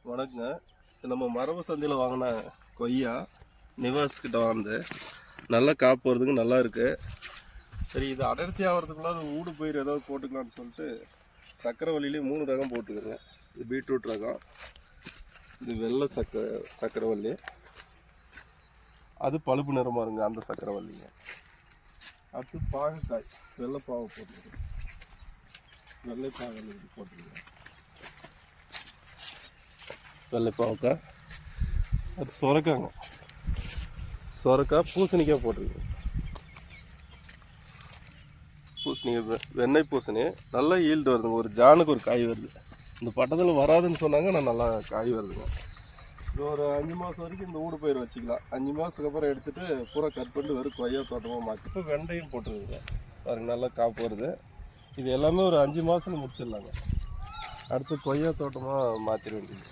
வணக்கங்க. நம்ம மரபு சந்தையில் வாங்கின கொய்யா நிவாஸ்கிட்ட வந்து நல்லா காப்பு வருதுங்க, நல்லா இருக்குது. சரி, இது அடர்த்தி ஆகிறதுக்குள்ள அது ஊடு பயிர் ஏதாவது போட்டுக்கலான்னு சொல்லிட்டு சக்கரவள்ளியிலே 3 ரகம் போட்டுக்கிறேங்க. இது பீட்ரூட் ரகம், இது வெள்ளை சக்கரவள்ளி, அது பழுப்பு நிறமாக இருங்க அந்த சக்கரவள்ளிங்க. அடுத்து பாகக்காய் வெள்ளை பாவை போட்டுக்கிறேன், வெள்ளை பாகல் போட்டுக்கிறேன், வெள்ளை பாவக்காய். அது சொரக்காய் பூசணிக்காய் போட்டிருக்கேன். பூசணிக்காய் வெண்ணெய் பூசணி நல்லா ஈல்டு வருதுங்க. ஒரு ஜானுக்கு ஒரு காய் வருது. இந்த பட்டத்தில் வராதுன்னு சொன்னாங்க, நான் நல்லா காய் வருதுங்க. இது ஒரு 5 மாதம் வரைக்கும் இந்த ஊடு பயிர் வச்சுக்கலாம். 5 மாதத்துக்கு அப்புறம் எடுத்துகிட்டு பூரா கட் பண்ணிட்டு வெறும் கொய்யா தோட்டமாக மாற்றி இப்போ வெண்டையும் போட்டுருக்குங்க. பாருங்க நல்லா காப்பு வருது. இது எல்லாமே ஒரு 5 மாதத்துல முடிச்சிடலாங்க. அடுத்து கொய்யா தோட்டமாக மாற்றிட வேண்டியது.